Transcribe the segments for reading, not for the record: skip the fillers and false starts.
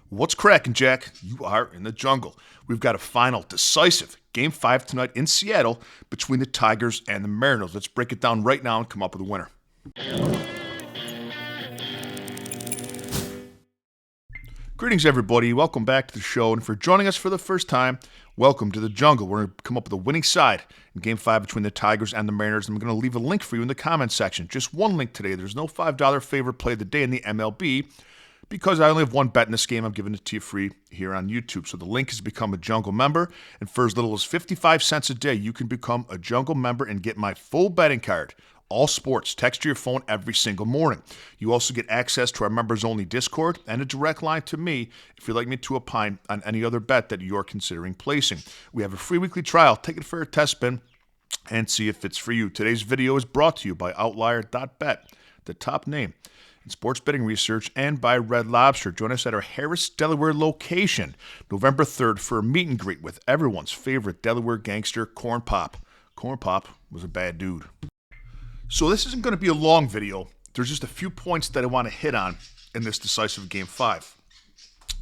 What's cracking, Jack? You are in the jungle. We've got a final, decisive Game 5 tonight in Seattle between the Tigers and the Mariners. Let's break it down right now and come up with a winner. Greetings, everybody. Welcome back to the show. And for joining us for the first time, welcome to the jungle. We're going to come up with a winning side in Game 5 between the Tigers and the Mariners. And I'm going to leave a link for you in the comments section. Just one link today. There's no $5 favorite play of the day in the MLB. Because I only have one bet in this game, I'm giving it to you free here on YouTube. So the link is to become a Jungle member. And for as little as 55 cents a day, you can become a Jungle member and get my full betting card. All sports, text to your phone every single morning. You also get access to our members-only Discord and a direct line to me if you'd like me to opine on any other bet that you're considering placing. We have a free weekly trial. Take it for a test spin and see if it's for you. Today's video is brought to you by Outlier.bet, the top name in sports betting research, and by Red Lobster. Join us at our Harris, Delaware location November 3rd for a meet and greet with everyone's favorite Delaware gangster, Corn Pop. Corn Pop was a bad dude. So this isn't going to be a long video. There's just a few points that I want to hit on in this decisive Game 5.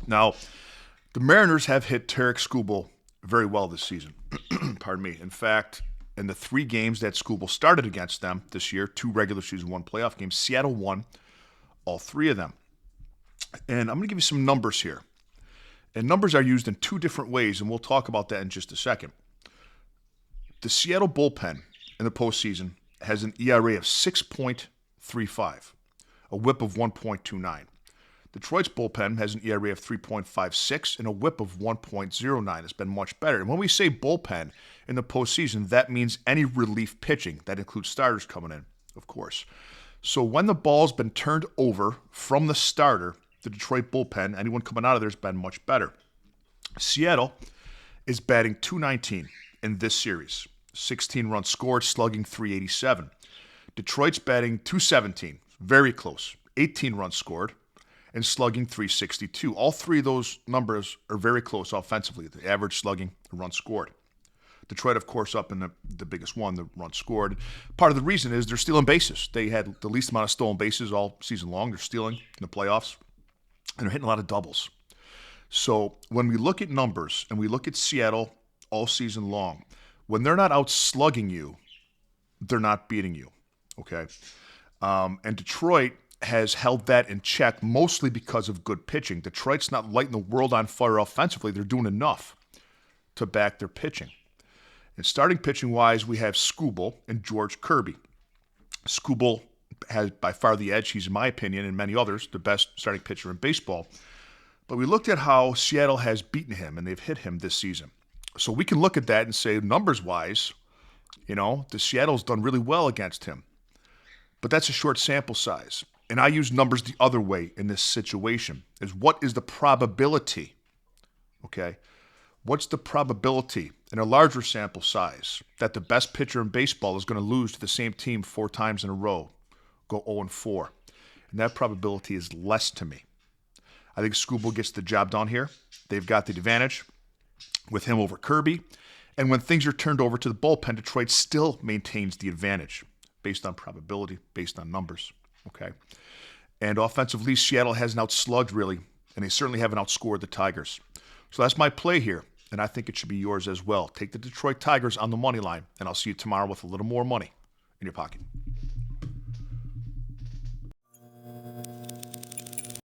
Now, the Mariners have hit Tarek Skubal very well this season. Pardon me. In fact, in the 3 games that Skubal started against them this year, 2 regular season, 1 playoff games, Seattle won all 3 of them. And I'm going to give you some numbers here. And numbers are used in 2 different ways, and we'll talk about that in just a second. The Seattle bullpen in the postseason has an ERA of 6.35, a whip of 1.29. Detroit's bullpen has an ERA of 3.56 and a whip of 1.09. It's been much better. And when we say bullpen in the postseason, that means any relief pitching. That includes starters coming in, of course. So when the ball's been turned over from the starter, the Detroit bullpen, anyone coming out of there has been much better. Seattle is batting .219 in this series. 16 runs scored, slugging .387. Detroit's batting .217, very close. 18 runs scored and slugging .362. All 3 of those numbers are very close offensively, the average slugging, the runs scored. Detroit, of course, up in the biggest one, the run scored. Part of the reason is they're stealing bases. They had the least amount of stolen bases all season long. They're stealing in the playoffs, and they're hitting a lot of doubles. So when we look at numbers and we look at Seattle all season long, when they're not out slugging you, they're not beating you, okay? And Detroit has held that in check mostly because of good pitching. Detroit's not lighting the world on fire offensively. They're doing enough to back their pitching. And starting pitching-wise, we have Skubal and George Kirby. Skubal has by far the edge. He's, in my opinion, and many others, the best starting pitcher in baseball. But we looked at how Seattle has beaten him, and they've hit him this season. So we can look at that and say, numbers-wise, the Seattle's done really well against him. But that's a short sample size. And I use numbers the other way in this situation, is what is the probability, okay? What's the probability in a larger sample size that the best pitcher in baseball is going to lose to the same team 4 times in a row, go 0-4? And that probability is less to me. I think Skubal gets the job done here. They've got the advantage with him over Kirby. And when things are turned over to the bullpen, Detroit still maintains the advantage based on probability, based on numbers. Okay. And offensively, Seattle hasn't outslugged really, and they certainly haven't outscored the Tigers. So that's my play here, and I think it should be yours as well. Take the Detroit Tigers on the money line, and I'll see you tomorrow with a little more money in your pocket.